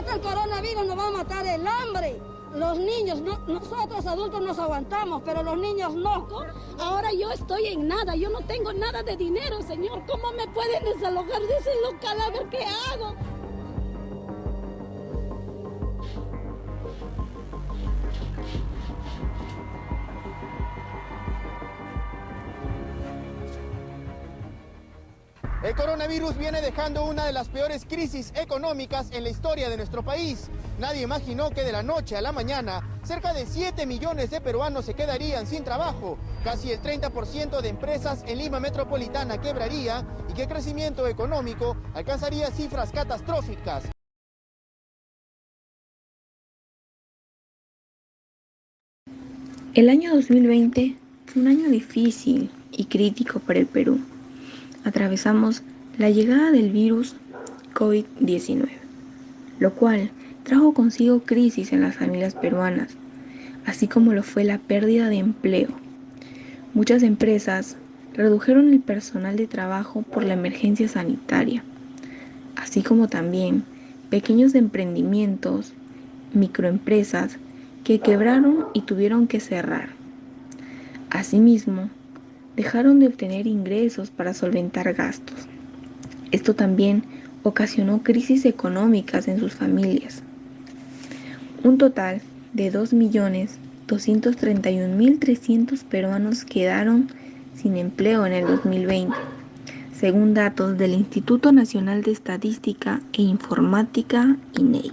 Ahorita el coronavirus nos va a matar el hambre. Los niños, nosotros adultos nos aguantamos, pero los niños no. Ahora yo estoy en nada, yo no tengo nada de dinero, señor. ¿Cómo me pueden desalojar de ese local? A ver qué hago. El coronavirus viene dejando una de las peores crisis económicas en la historia de nuestro país. Nadie imaginó que de la noche a la mañana, cerca de 7 millones de peruanos se quedarían sin trabajo. Casi el 30% de empresas en Lima Metropolitana quebraría y que el crecimiento económico alcanzaría cifras catastróficas. El año 2020 fue un año difícil y crítico para el Perú. Atravesamos la llegada del virus COVID-19, lo cual trajo consigo crisis en las familias peruanas, así como lo fue la pérdida de empleo. Muchas empresas redujeron el personal de trabajo por la emergencia sanitaria, así como también pequeños emprendimientos, microempresas que quebraron y tuvieron que cerrar. Asimismo, dejaron de obtener ingresos para solventar gastos. Esto también ocasionó crisis económicas en sus familias. Un total de 2.231.300 peruanos quedaron sin empleo en el 2020, según datos del Instituto Nacional de Estadística e Informática, INEI.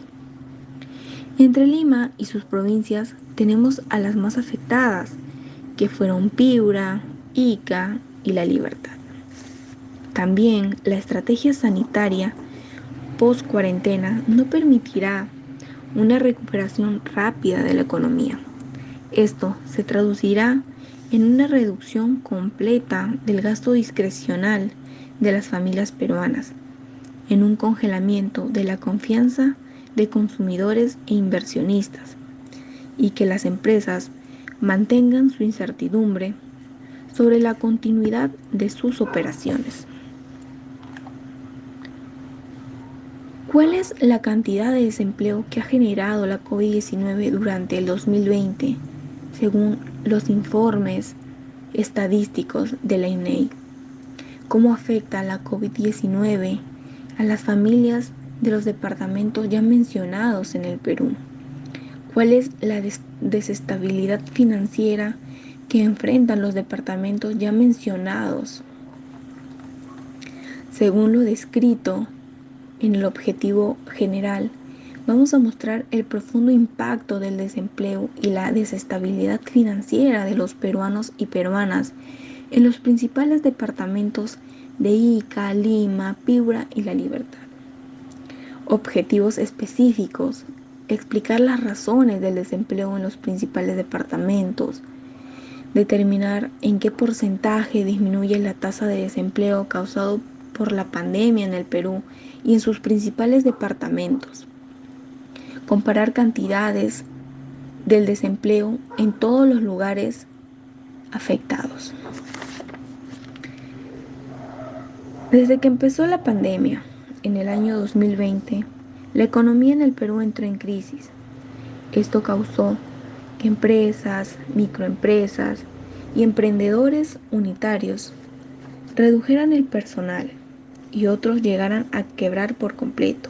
Entre Lima y sus provincias tenemos a las más afectadas, que fueron Piura, Ica y La Libertad. También la estrategia sanitaria post-cuarentena no permitirá una recuperación rápida de la economía. Esto se traducirá en una reducción completa del gasto discrecional de las familias peruanas, en un congelamiento de la confianza de consumidores e inversionistas, y que las empresas mantengan su incertidumbre sobre la continuidad de sus operaciones. ¿Cuál es la cantidad de desempleo que ha generado la COVID-19 durante el 2020, según los informes estadísticos de la INEI? ¿Cómo afecta la COVID-19 a las familias de los departamentos ya mencionados en el Perú? ¿Cuál es la desestabilidad financiera que enfrentan los departamentos ya mencionados? Según lo descrito en el objetivo general, vamos a mostrar el profundo impacto del desempleo y la desestabilidad financiera de los peruanos y peruanas en los principales departamentos de Ica, Lima, Piura y La Libertad. Objetivos específicos: explicar las razones del desempleo en los principales departamentos, determinar en qué porcentaje disminuye la tasa de desempleo causado por la pandemia en el Perú y en sus principales departamentos, comparar cantidades del desempleo en todos los lugares afectados. Desde que empezó la pandemia en el año 2020, la economía en el Perú entró en crisis. Esto causó que empresas, microempresas y emprendedores unitarios redujeran el personal y otros llegaran a quebrar por completo,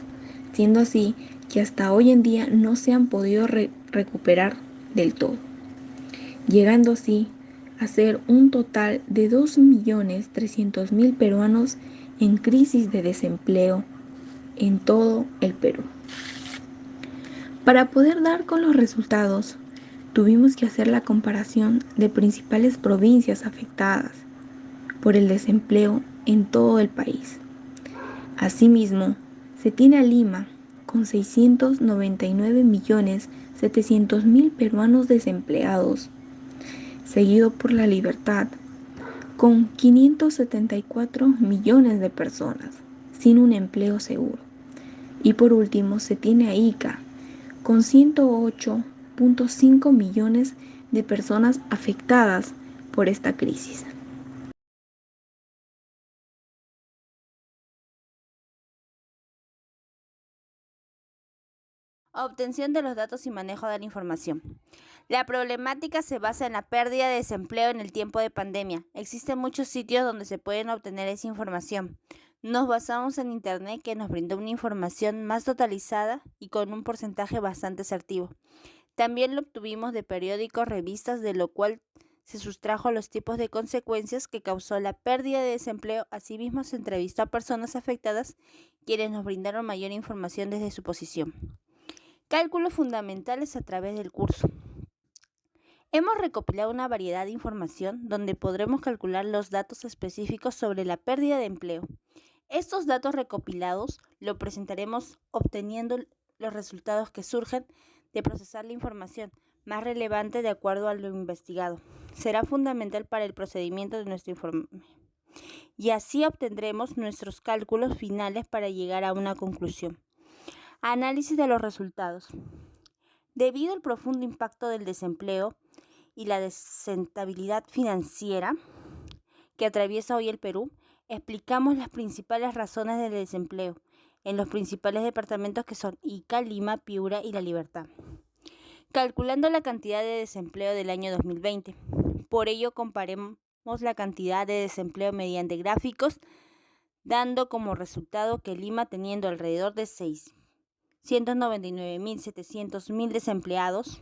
siendo así que hasta hoy en día no se han podido recuperar del todo, llegando así a ser un total de 2.300.000 peruanos en crisis de desempleo en todo el Perú. Para poder dar con los resultados, tuvimos que hacer la comparación de principales provincias afectadas por el desempleo en todo el país. Asimismo, se tiene a Lima con 699.700.000 peruanos desempleados, seguido por La Libertad con 574 millones de personas sin un empleo seguro. Y por último se tiene a Ica con 108.5 millones de personas afectadas por esta crisis. Obtención de los datos y manejo de la información. La problemática se basa en la pérdida de desempleo en el tiempo de pandemia. Existen muchos sitios donde se pueden obtener esa información. Nos basamos en Internet, que nos brindó una información más totalizada y con un porcentaje bastante asertivo. También lo obtuvimos de periódicos, revistas, de lo cual se sustrajo los tipos de consecuencias que causó la pérdida de desempleo. Asimismo, se entrevistó a personas afectadas, quienes nos brindaron mayor información desde su posición. Cálculos fundamentales a través del curso. Hemos recopilado una variedad de información donde podremos calcular los datos específicos sobre la pérdida de empleo. Estos datos recopilados lo presentaremos obteniendo los resultados que surgen de procesar la información más relevante de acuerdo a lo investigado. Será fundamental para el procedimiento de nuestro informe. Y así obtendremos nuestros cálculos finales para llegar a una conclusión. Análisis de los resultados. Debido al profundo impacto del desempleo y la desestabilidad financiera que atraviesa hoy el Perú, explicamos las principales razones del desempleo en los principales departamentos, que son Ica, Lima, Piura y La Libertad, calculando la cantidad de desempleo del año 2020. Por ello, comparemos la cantidad de desempleo mediante gráficos, dando como resultado que Lima, teniendo alrededor de 699.700 desempleados,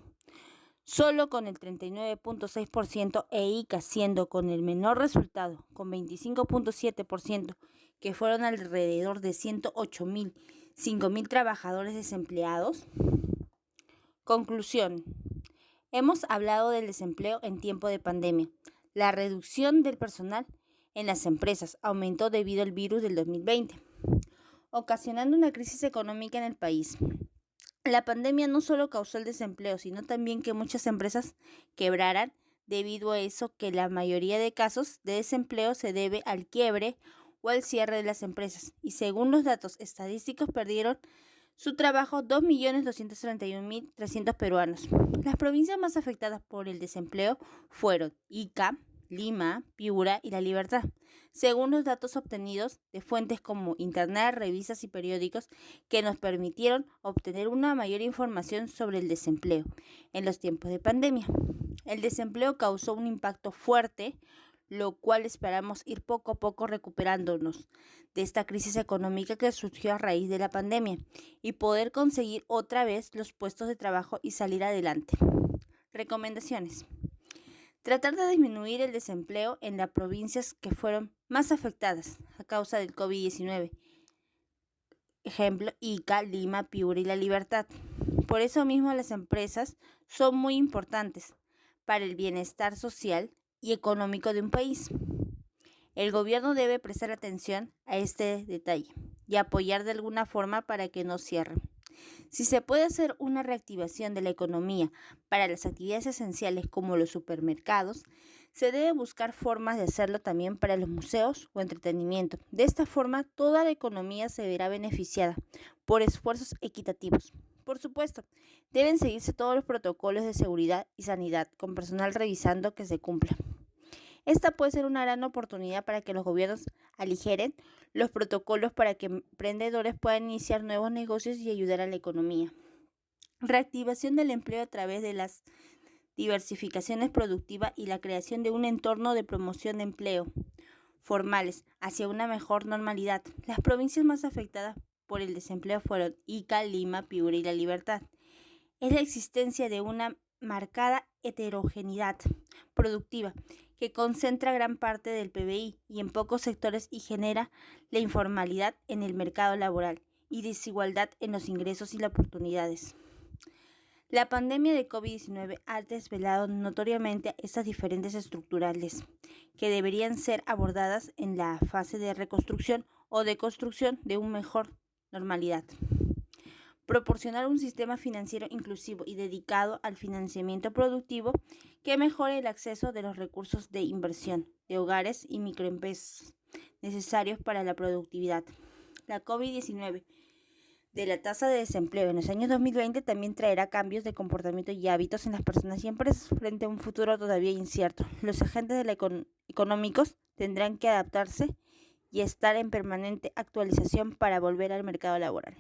solo con el 39.6%, e Ica, siendo con el menor resultado, con 25.7%, que fueron alrededor de 5.000 trabajadores desempleados. Conclusión. Hemos hablado del desempleo en tiempo de pandemia. La reducción del personal en las empresas aumentó debido al virus del 2020, ocasionando una crisis económica en el país. La pandemia no solo causó el desempleo, sino también que muchas empresas quebraran. Debido a eso, que la mayoría de casos de desempleo se debe al quiebre o al cierre de las empresas. Y según los datos estadísticos, perdieron su trabajo 2.231.300 peruanos. Las provincias más afectadas por el desempleo fueron Ica, Lima, Piura y La Libertad, según los datos obtenidos de fuentes como Internet, revistas y periódicos, que nos permitieron obtener una mayor información sobre el desempleo en los tiempos de pandemia. El desempleo causó un impacto fuerte, lo cual esperamos ir poco a poco recuperándonos de esta crisis económica que surgió a raíz de la pandemia y poder conseguir otra vez los puestos de trabajo y salir adelante. Recomendaciones. Tratar de disminuir el desempleo en las provincias que fueron más afectadas a causa del COVID-19. Ejemplo, Ica, Lima, Piura y La Libertad. Por eso mismo las empresas son muy importantes para el bienestar social y económico de un país. El gobierno debe prestar atención a este detalle y apoyar de alguna forma para que no cierren. Si se puede hacer una reactivación de la economía para las actividades esenciales como los supermercados, se debe buscar formas de hacerlo también para los museos o entretenimiento. De esta forma, toda la economía se verá beneficiada por esfuerzos equitativos. Por supuesto, deben seguirse todos los protocolos de seguridad y sanidad, con personal revisando que se cumplan. Esta puede ser una gran oportunidad para que los gobiernos aligeren los protocolos para que emprendedores puedan iniciar nuevos negocios y ayudar a la economía. Reactivación del empleo a través de las diversificaciones productivas y la creación de un entorno de promoción de empleo formales hacia una mejor normalidad. Las provincias más afectadas por el desempleo fueron Ica, Lima, Piura y La Libertad. Es la existencia de una marcada heterogeneidad productiva que concentra gran parte del PBI y en pocos sectores y genera la informalidad en el mercado laboral y desigualdad en los ingresos y las oportunidades. La pandemia de COVID-19 ha desvelado notoriamente estas diferencias estructurales que deberían ser abordadas en la fase de reconstrucción o de construcción de una mejor normalidad. Proporcionar un sistema financiero inclusivo y dedicado al financiamiento productivo que mejore el acceso de los recursos de inversión de hogares y microempresas necesarios para la productividad. La COVID-19 de la tasa de desempleo en los años 2020 también traerá cambios de comportamiento y hábitos en las personas y empresas frente a un futuro todavía incierto. Los agentes económicos tendrán que adaptarse y estar en permanente actualización para volver al mercado laboral.